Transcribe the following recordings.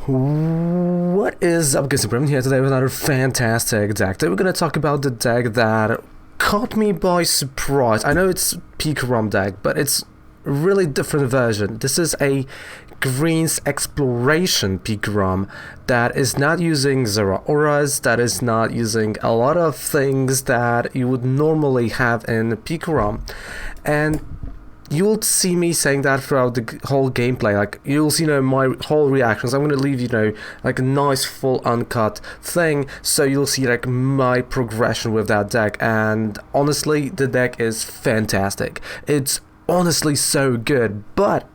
What is up, guys? I'm here today with another fantastic deck. Today we're going to talk about the deck that caught me by surprise. I know it's Zekrom deck, but it's a really different version. This is a Green's Exploration Zekrom that is not using Zero Auras, that is not using a lot of things that you would normally have in Zekrom. And you'll see me saying that throughout the whole gameplay. Like, you'll see, my whole reactions. I'm gonna leave, like a nice full uncut thing, so you'll see like my progression with that deck. And honestly, the deck is fantastic. It's honestly so good. But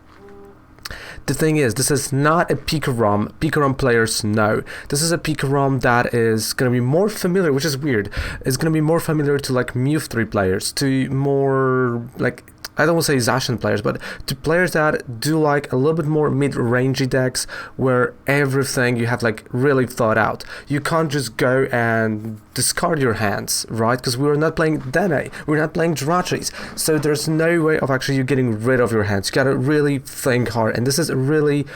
the thing is, this is not a Zekrom. Zekrom players know. This is a Zekrom that is going to be more familiar, which is weird. It's going to be more familiar to like Move 3 players, to more like, I don't want to say Zacian players, but to players that do like a little bit more mid-rangey decks where everything you have like really thought out. You can't just go and discard your hands, right? Because we're not playing Dene, we're not playing Drachis, so there's no way of actually you getting rid of your hands. You gotta really think hard, and this is a really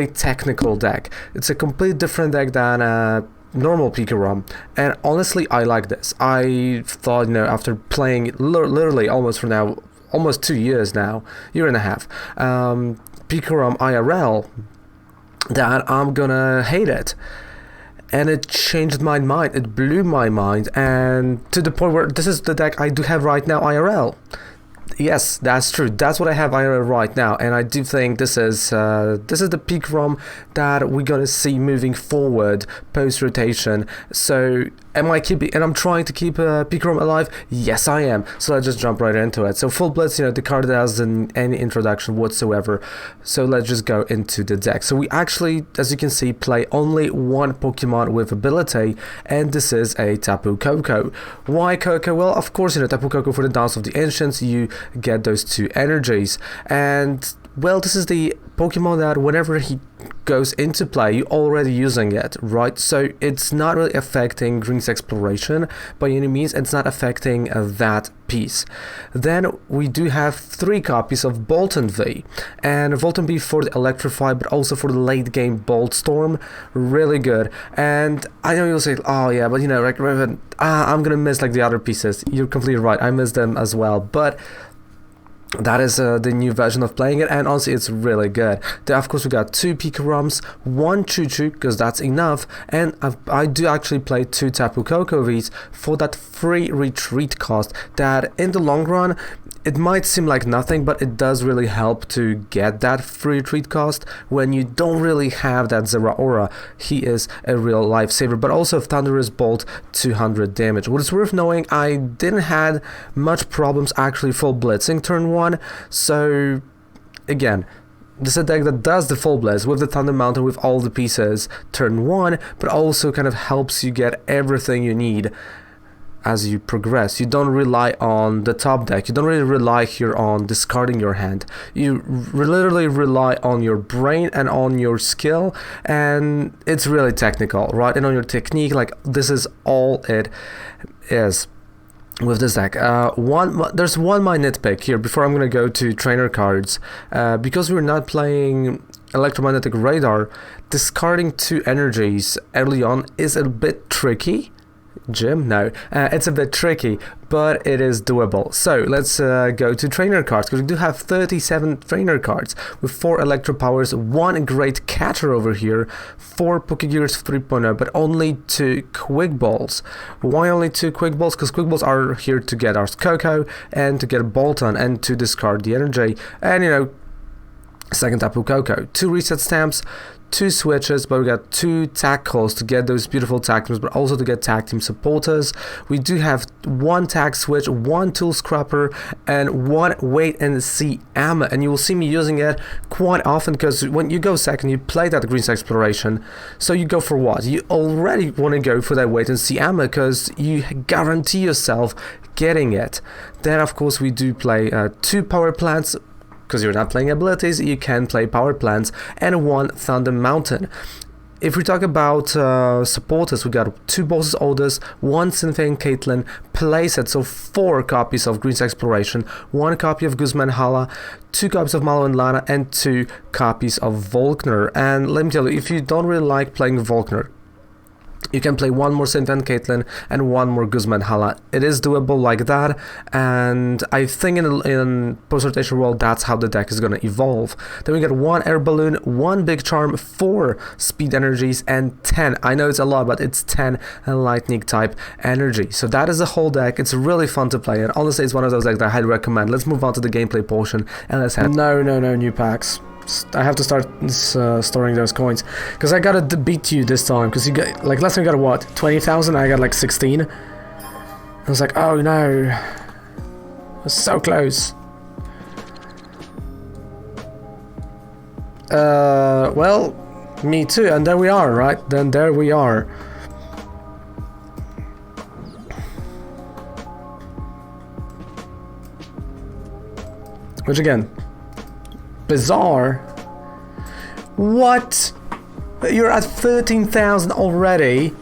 technical deck. It's a completely different deck than normal Zekrom, and honestly I like this. I thought, after playing literally almost 2 years now, year and a half, Zekrom IRL, that I'm gonna hate it. And it changed my mind, it blew my mind, and to the point where this is the deck I do have right now IRL. Yes, that's true. That's what I have IRL right now, and I do think this is the Zekrom that we're gonna see moving forward post rotation. So, am I keeping? And I'm trying to keep Zekrom alive. Yes, I am. So let's just jump right into it. So full blitz, the card doesn't any introduction whatsoever. So let's just go into the deck. So we actually, as you can see, play only one Pokemon with ability, and this is a Tapu Koko. Why Koko? Well, of course, Tapu Koko for the Dance of the Ancients. You get those two energies, and well, this is the Pokemon that whenever he goes into play, you're already using it, right? So it's not really affecting Green's Exploration by any means. It's not affecting that piece. Then we do have 3 copies of Bolton V, and Bolton V for the Electrify, but also for the late game Bolt Storm. Really good. And I know you'll say, oh yeah, but like Raven, I'm gonna miss like the other pieces. You're completely right, I miss them as well, but that is the new version of playing it, and honestly it's really good. Then of course we got 2 Pikroms, 1 Choo-Choo, because that's enough, and I do actually play 2 Tapu Koko Vs for that free retreat cost that in the long run it might seem like nothing, but it does really help to get that free retreat cost when you don't really have that Zero Aura. He is a real lifesaver, but also Thunderous Bolt, 200 damage. What is worth knowing, I didn't had much problems actually full blitzing turn 1, so again, this is a deck that does the full blitz with the Thunder Mountain with all the pieces turn 1, but also kind of helps you get everything you need as you progress. You don't rely on the top deck. You don't really rely here on discarding your hand. You literally rely on your brain and on your skill, and it's really technical, right? And on your technique. Like, this is all it is with this deck. There's one my nitpick here before I'm gonna go to trainer cards. Because we're not playing Electromagnetic Radar, discarding 2 energies early on is a bit tricky. Jim? No. It's a bit tricky, but it is doable. So let's go to trainer cards, because we do have 37 trainer cards with 4 Electro Powers, 1 Great Catcher over here, 4 Pokegears 3.0, but only 2 Quick Balls. Why only 2 Quick Balls? Because Quick Balls are here to get our Koko and to get Bolton and to discard the energy. And second Tapu Koko, 2 Reset Stamps, 2 switches, but we got 2 tackles to get those beautiful tag teams, but also to get tag team supporters. We do have 1 tag switch, 1 tool scrapper, and 1 wait and see ammo, and you will see me using it quite often, because when you go second, you play that Green's Exploration, so you go for what? You already want to go for that wait and see ammo, because you guarantee yourself getting it. Then of course we do play 2 power plants, because you're not playing abilities, you can play power plants, and 1 Thunder Mountain. if we talk about supporters, we got 2 Bosses Orders, 1 Cynthia Caitlyn playset, so 4 copies of Green's Exploration, 1 copy of Guzman Hala, 2 copies of Malo and Lana, and 2 copies of Volkner. And let me tell you, if you don't really like playing Volkner, you can play 1 more Cynthia Caitlyn and 1 more Guzman Hala. It is doable like that, and I think in post-rotation world, that's how the deck is going to evolve. Then we got 1 Air Balloon, 1 Big Charm, 4 Speed Energies, and 10, I know it's a lot, but it's 10 Lightning type energy. So that is the whole deck. It's really fun to play, and honestly, it's one of those decks that I highly recommend. Let's move on to the gameplay portion, and let's have... No, new packs. I have to start storing those coins, because I gotta beat you this time, because you got, like, last time you got what, 20,000, I got like 16. I was like, oh no, I was so close. Well, me too, and there we are, right? Then there we are. Which again, bizarre. What? You're at 13,000 already?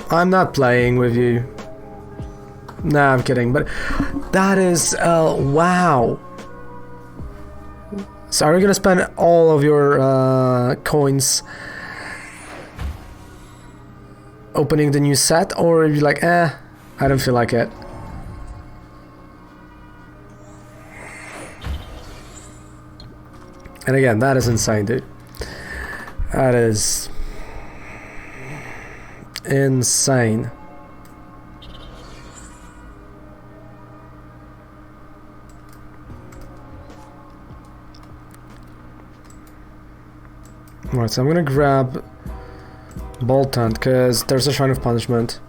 I'm not playing with you. Nah, I'm kidding, but that is, wow. So are you gonna spend all of your coins opening the new set, or are you like, I don't feel like it? And again, that is insane, dude. That is insane. Alright, so I'm gonna grab Bolt Hunt, because there's a Shrine of Punishment.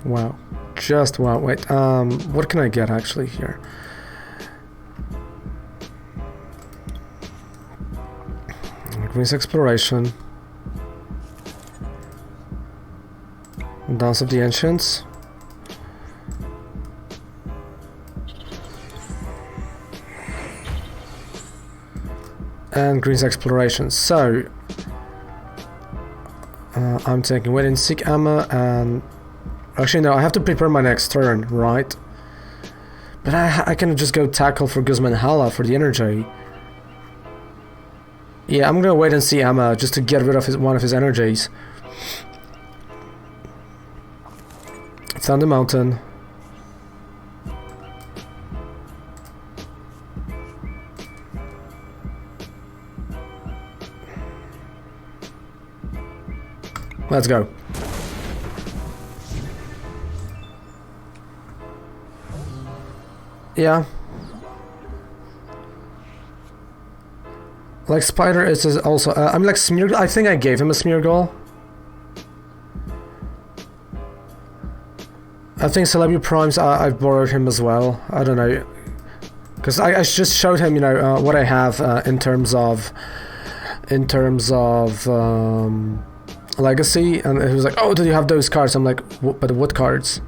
Wow. Just wow, wait, what can I get actually here? Green's Exploration. Dance of the Ancients. And Green's Exploration. So, I'm taking Wait and Seek Ammo and... Actually, no, I have to prepare my next turn, right? But I can just go tackle for Guzman Hala for the energy. Yeah, I'm gonna wait and see Amma just to get rid of one of his energies. Thunder Mountain. Let's go. Yeah. Like Spider is also... I'm like Smear... I think I gave him a Smear Goal. I think Celebi Primes, I've borrowed him as well. I don't know. Because I just showed him, you know, what I have in terms of... Legacy. And he was like, oh, do you have those cards? I'm like, but what cards?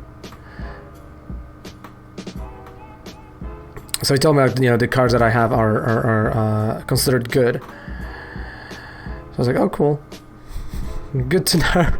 So he told me, like, you know, the cards that I have are considered good. So I was like, oh, cool. Good to know.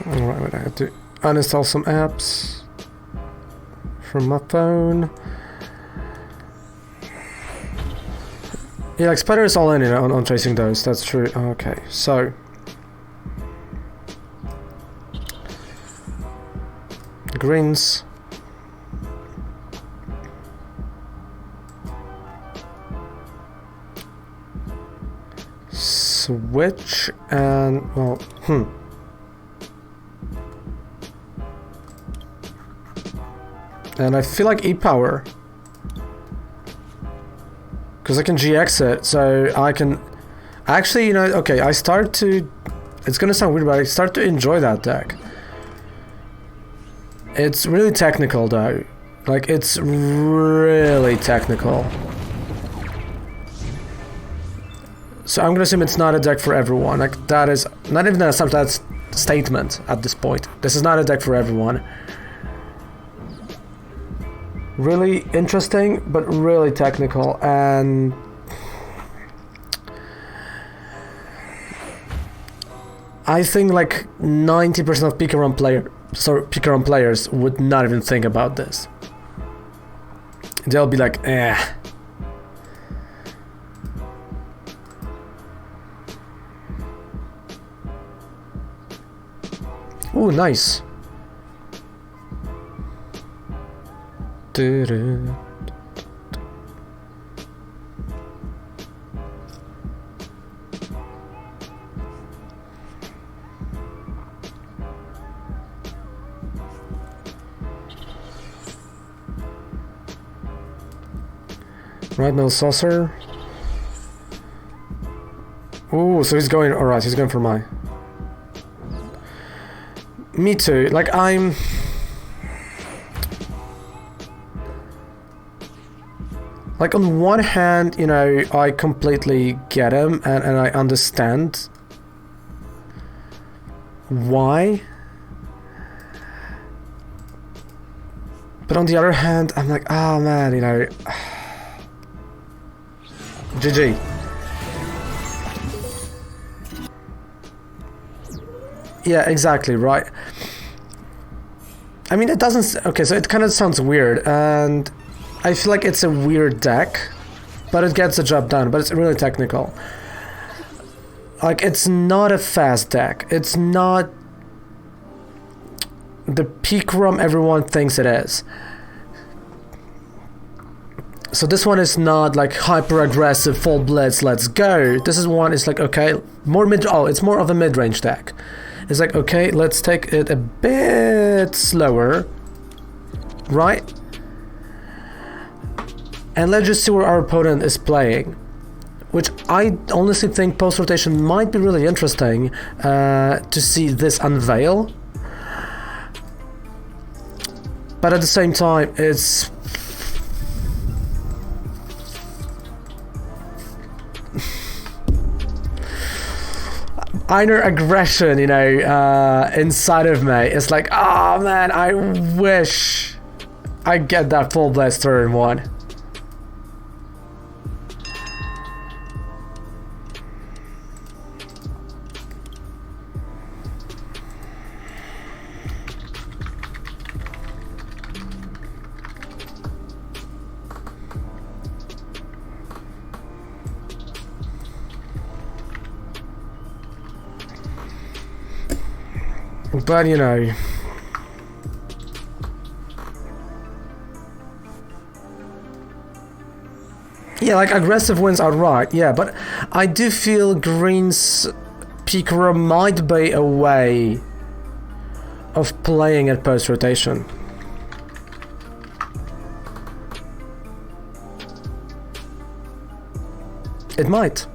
Alright, I have to uninstall some apps from my phone. Yeah, like Spider is all in, you know, on tracing those, that's true. Okay, so greens. Switch and, well, And I feel like E-Power. Because I can GX it, so I can... Actually, you know, okay, I start to... It's gonna sound weird, but I start to enjoy that deck. It's really technical though. Like, it's really technical. So I'm gonna assume it's not a deck for everyone. Like, that is not even a statement at this point. This is not a deck for everyone. Really interesting, but really technical, and I think like 90% of Pikachu players would not even think about this. They'll be like, eh. Ooh, nice. Right now, saucer. Ooh, so he's going. Alright, he's going for mine. Me too. Like, I'm. Like, on one hand, you know, I completely get him and I understand why. But on the other hand, I'm like, oh man, you know. GG. Yeah, exactly, right. I mean, it doesn't... Okay, so it kind of sounds weird, and I feel like it's a weird deck, but it gets the job done, but it's really technical. Like, it's not a fast deck. It's not the Pikachu everyone thinks it is. So this one is not like hyper aggressive, full blitz, let's go. This is one, it's like, okay, it's more of a mid-range deck. It's like, okay, let's take it a bit slower, right? And let's just see where our opponent is playing. Which I honestly think post-rotation might be really interesting to see this unveil. But at the same time, it's... inner aggression, you know, inside of me. It's like, oh man, I wish I get that full blast turn one. But, you know... Yeah, like, aggressive wins outright, yeah, but I do feel Green's Pikachu might be a way of playing at post-rotation. It might.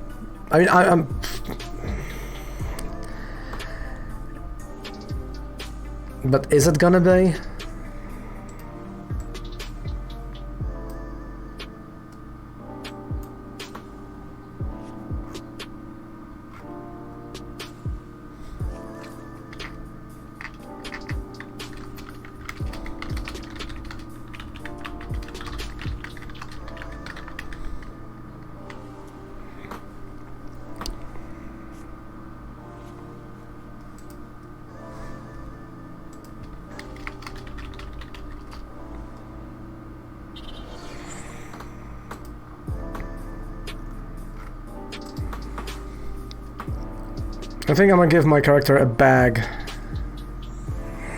I mean, I'm... But is it gonna be? I think I'm gonna give my character a bag.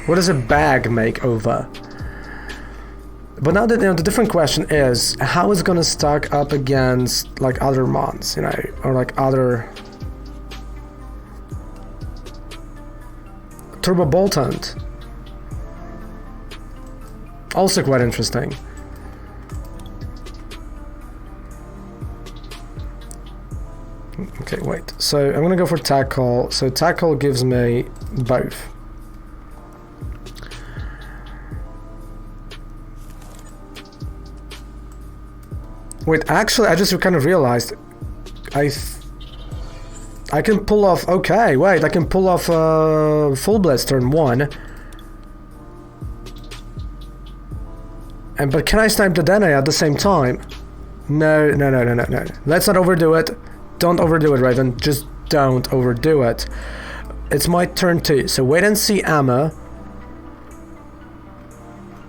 What does a bag make over? But now that, you know, the different question is how it's gonna stack up against like other mons, you know, or like other Turbo Boltant. Also quite interesting. Okay, wait. So I'm gonna go for tackle. So tackle gives me both. Wait, actually, I just kind of realized I can pull off. Okay, wait, I can pull off full blitz turn 1. But can I snipe the Dene at the same time? No. Let's not overdo it. Don't overdo it, Raven. Just don't overdo it. It's my turn 2, so wait and see ammo.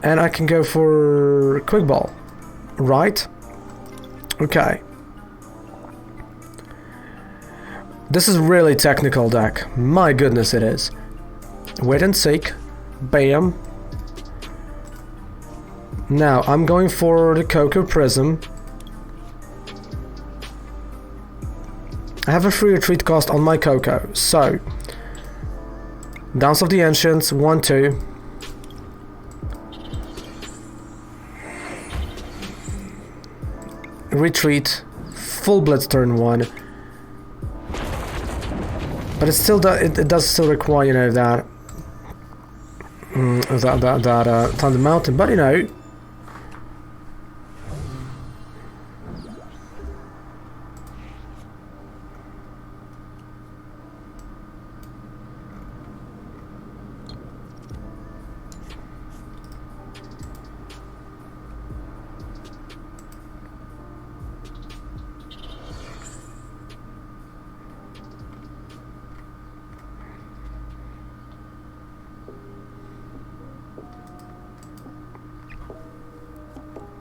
And I can go for quick ball. Right? Okay. This is really technical deck. My goodness, it is. Wait and seek. Bam. Now, I'm going for the Cocoa Prism. I have a free retreat cost on my Cocoa, so... Dance of the Ancients, 1, 2. Retreat, full blitz turn 1. But it still it does still require, you know, that Thunder Mountain, but you know.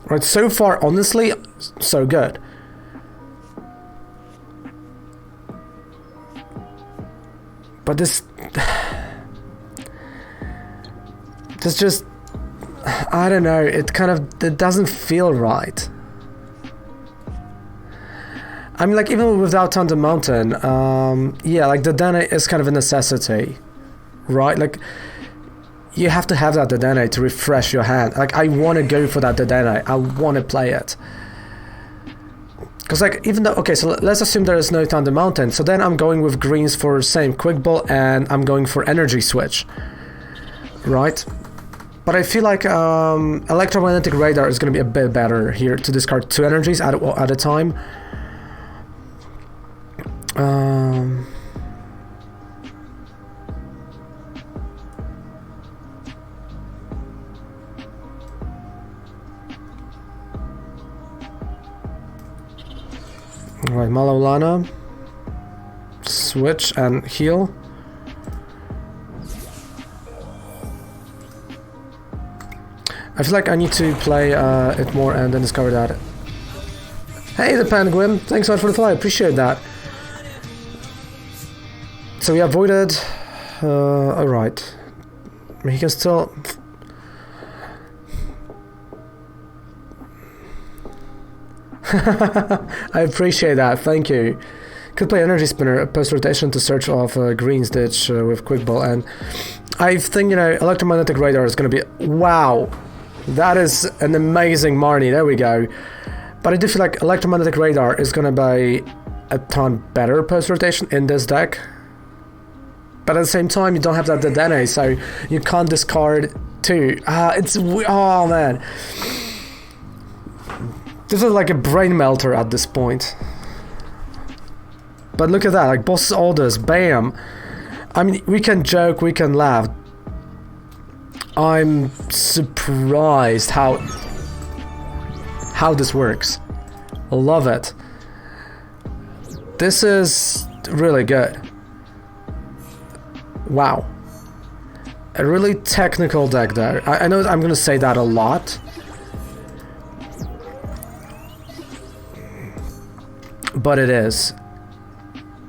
Right, so far, honestly, so good. But this just, I don't know, it doesn't feel right. I mean, like, even without Thunder Mountain, yeah, like, the Dene is kind of a necessity, right? Like, you have to have that Dedenne to refresh your hand. Like, I want to go for that Dedenne. I want to play it. Because, like, even though... Okay, so let's assume there is no Thunder Mountain. So then I'm going with greens for same Quick Ball, and I'm going for Energy Switch. Right? But I feel like Electromagnetic Radar is going to be a bit better here to discard 2 energies at a time. Alright, Malolana, switch and heal. I feel like I need to play it more and then discover that. Hey, the Penguin, thanks so much for the follow, appreciate that. So we avoided... alright. He can still... I appreciate that, thank you. Could play Energy Spinner, post-rotation to search off Green's Ditch with Quick Ball, and I think, you know, Electromagnetic Radar is going to be... Wow! That is an amazing Marnie, there we go. But I do feel like Electromagnetic Radar is going to be a ton better post-rotation in this deck. But at the same time, you don't have that Dedenne, so you can't discard 2. Oh man. This is like a brain melter at this point. But look at that, like boss orders, bam. I mean, we can joke, we can laugh. I'm surprised how this works. I love it. This is really good. Wow. A really technical deck there. I know I'm gonna say that a lot. But it is.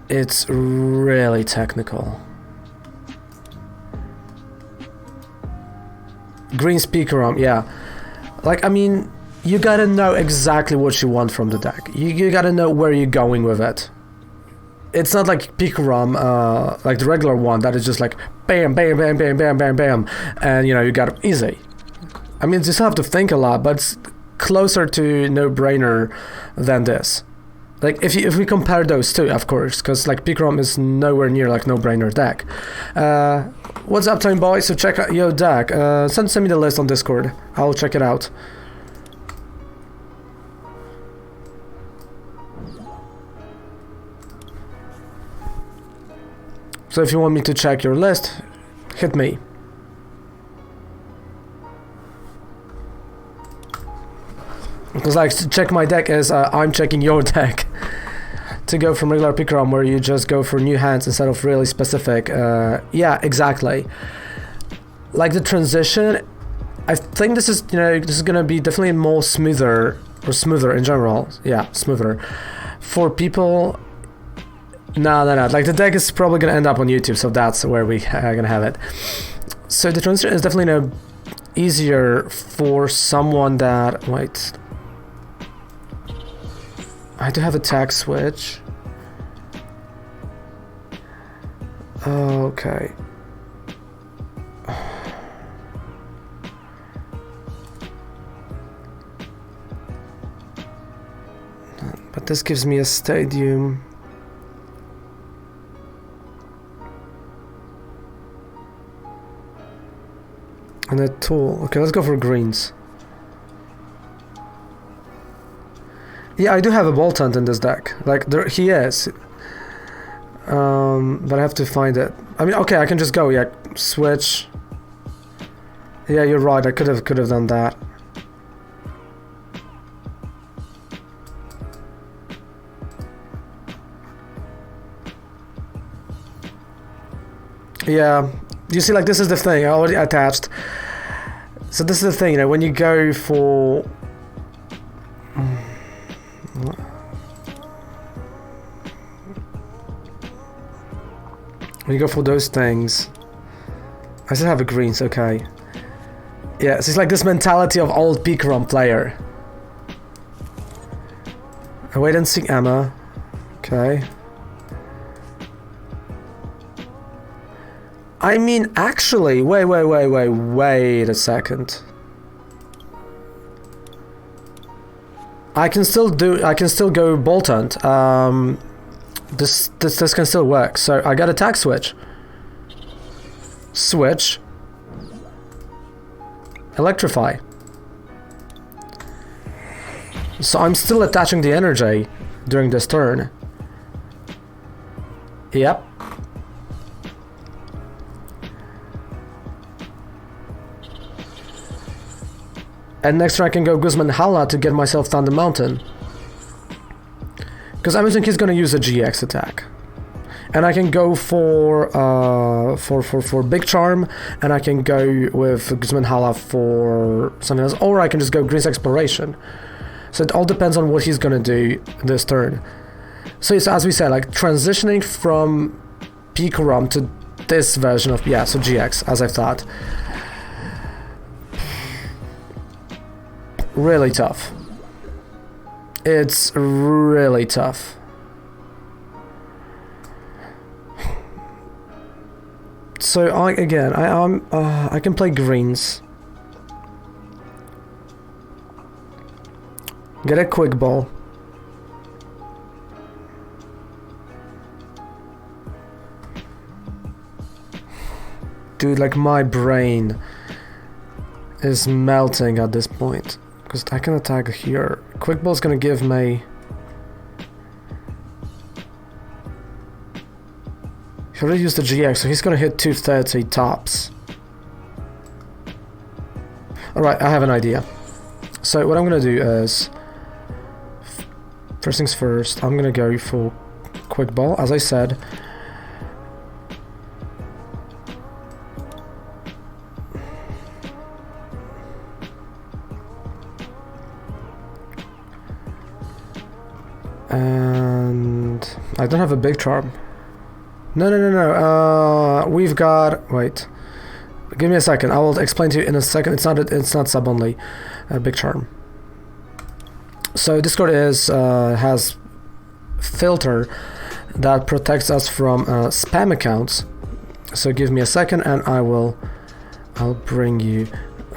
It's really technical. Green Speakerom, yeah. Like, I mean, you gotta know exactly what you want from the deck. You gotta know where you're going with it. It's not like Pikarom, like the regular one, that is just like bam, bam, bam, bam, bam, bam, bam, and you know, you got it easy. I mean, you still have to think a lot, but it's closer to no-brainer than this. Like, if we compare those two, of course, because like Pikarom is nowhere near like no-brainer deck. What's up, Time Boy? So check out your deck. Send me the list on Discord. I'll check it out. So if you want me to check your list, hit me. Because like to check my deck is I'm checking your deck. To go from regular Pikachu where you just go for new hands instead of really specific. Yeah, exactly. Like the transition, I think this is, you know, this is gonna be definitely more smoother, or smoother in general. Yeah, smoother. For people, no, like the deck is probably gonna end up on YouTube, so that's where we are gonna have it. So the transition is definitely, you know, easier for someone that, wait. I do have a tag switch. Okay. But this gives me a stadium. And a tool. Okay, let's go for greens. Yeah, I do have a Boltund in this deck. Like, there he is. But I have to find it. I mean, okay, I can just go, yeah, switch. Yeah, you're right, I could have done that. Yeah, you see, like, this is the thing, I already attached. So this is the thing, you know, when you go for... When you go for those things, I still have a greens, okay. Yeah, so it's like this mentality of old Pikachu player. I wait and see Emma. Okay. I mean, actually, wait a second. I can still go Boltund. This can still work. So I got a tag switch. Switch. Electrify. So I'm still attaching the energy during this turn. Yep. And next turn I can go Guzman Hala to get myself Thunder Mountain. Because I'm assuming he's gonna use a GX attack. And I can go for Big Charm, and I can go with Guzman Hala for something else, or I can just go Green's Exploration. So it all depends on what he's gonna do this turn. So it's, as we said, like transitioning from Pikachu to this version of, yeah, so GX, as I thought. Really tough. It's really tough. So I can play greens. Get a quick ball. Dude, like my brain is melting at this point. Because I can attack here. Quick ball's gonna give me... He already used the GX, so he's gonna hit 230 tops. Alright, I have an idea. So what I'm gonna do is... First things first, I'm gonna go for quick ball, as I said. And I don't have a big charm. No. We've got. Wait. Give me a second. I will explain to you in a second. It's not sub only. A big charm. So Discord has filter that protects us from spam accounts. So give me a second, and I'll bring you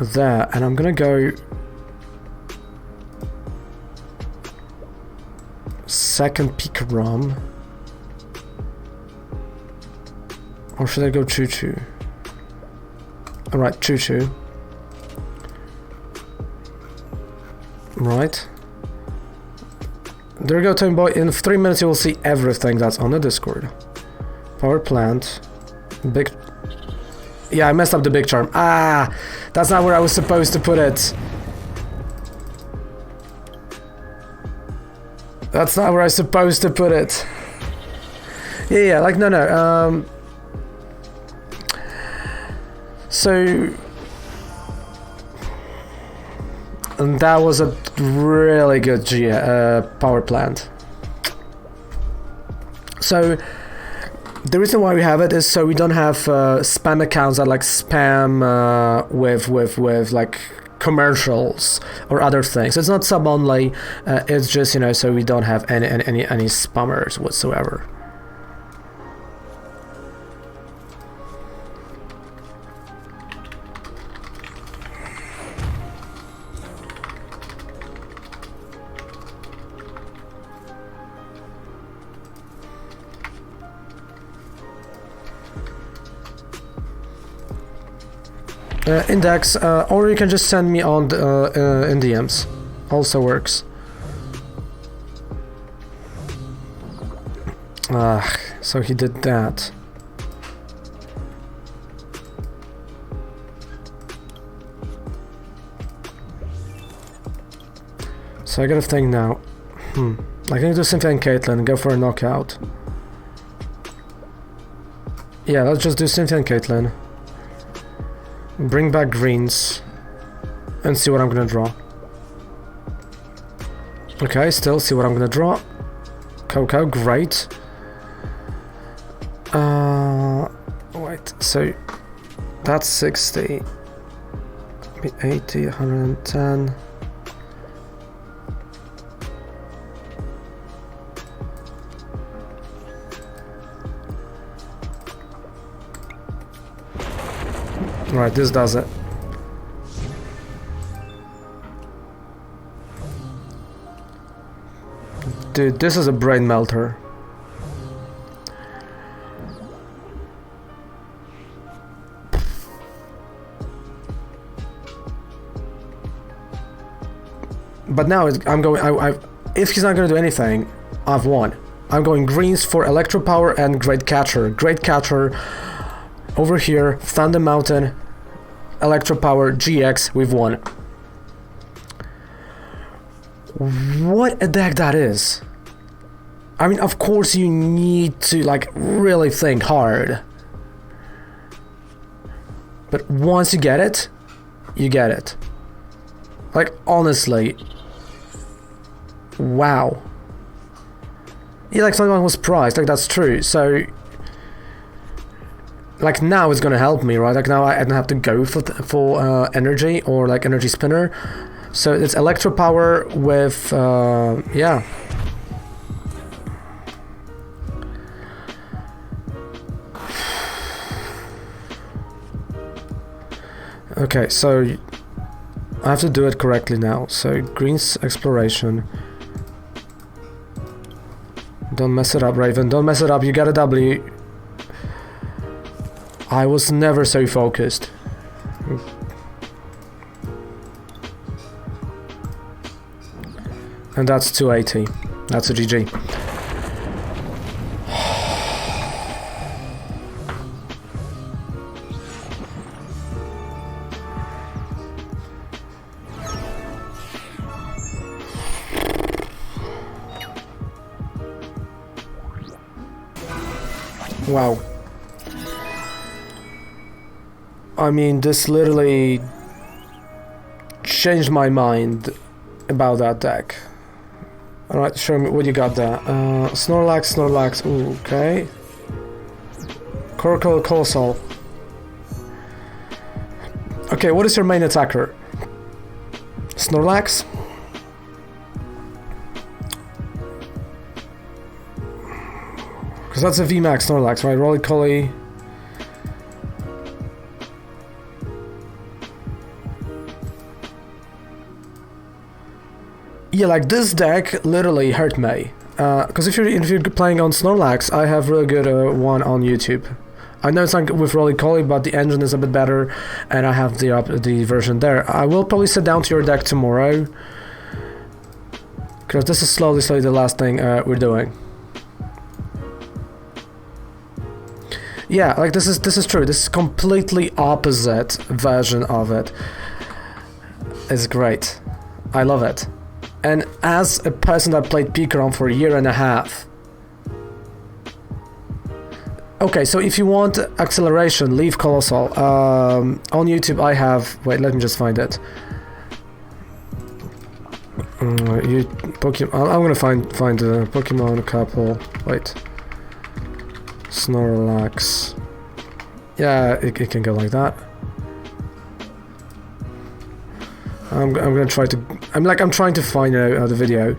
there. And I'm gonna go. Second Pikachu. Or should I go Choo Choo? Alright, Choo Choo. Right. There you go, Tone Boy. In 3 minutes you will see everything that's on the Discord. Power plant. Big... Yeah, I messed up the big charm. Ah! That's not where I was supposed to put it. That's not where I was supposed to put it. Yeah, like, no. So... And that was a really good power plant. So... The reason why we have it is so we don't have spam accounts that like spam with like commercials or other things. It's not sub only. It's just, you know, so we don't have any spammers whatsoever. Index, or you can just send me on in DMs. Also works. So he did that. So I got a thing now. I can do Cynthia and Caitlyn and go for a knockout. Yeah, let's just do Cynthia and Caitlyn. Bring back greens and see what I'm gonna draw. Okay, still see what I'm gonna draw. Coco, great. Wait, so that's 60, 80, 110. Right, this does it. Dude, this is a brain melter. But now I'm going. If he's not going to do anything, I've won. I'm going greens for Electro Power and Great Catcher. Great Catcher over here, Thunder Mountain, Electro Power, GX, we've won. What a deck that is. I mean, of course you need to like really think hard. But once you get it, you get it. Like, honestly. Wow. Yeah, like someone was surprised, like that's true. So like now it's gonna help me, right? Like now I don't have to go for energy or like energy spinner. So it's Electro Power with yeah. Okay, so I have to do it correctly now. So greens exploration. Don't mess it up, Raven. Don't mess it up. You got a W. I was never so focused. And that's 280. That's a GG. Wow. I mean, this literally changed my mind about that deck. Alright, show me what you got there. Snorlax, ooh, okay. Colossal. Okay, what is your main attacker? Snorlax? Because that's a VMAX Snorlax, right? Roly-Poly. Yeah, like this deck literally hurt me. Because if you're playing on Snorlax, I have really good one on YouTube. I know it's not with Roly-Poly, but the engine is a bit better, and I have the version there. I will probably sit down to your deck tomorrow, because this is slowly the last thing we're doing. Yeah, like this is true. This is completely opposite version of it. It's great. I love it. And as a person that played Pikachu for a year and a half. Okay, so if you want acceleration, leave Colossal. On YouTube I have... Wait, let me just find it. Pokemon... I'm gonna find a Pokemon couple. Wait. Snorlax. Yeah, it can go like that. I'm gonna try to... I'm trying to find out the video.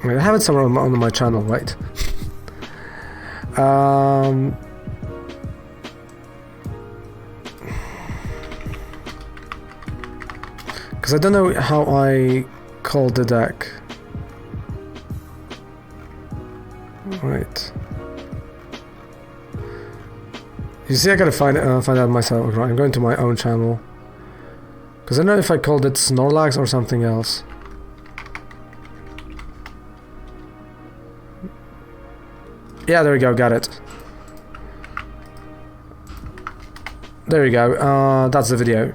I have it somewhere on my channel, right? Because I don't know how I called the deck. Right. You see, I gotta find out myself. Right, I'm going to my own channel. Because I don't know if I called it Snorlax or something else. Yeah, there we go, got it. There we go, that's the video.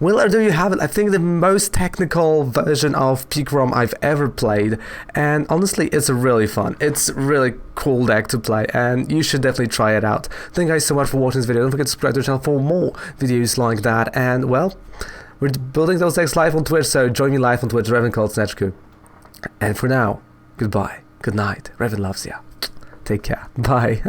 Well, there you have it. I think the most technical version of Pikachu I've ever played, and honestly, it's really fun. It's really cool deck to play, and you should definitely try it out. Thank you guys so much for watching this video. Don't forget to subscribe to the channel for more videos like that. And well, we're building those decks live on Twitch, so join me live on Twitch, Revan And for now, goodbye, good night. Revan loves ya. Take care. Bye.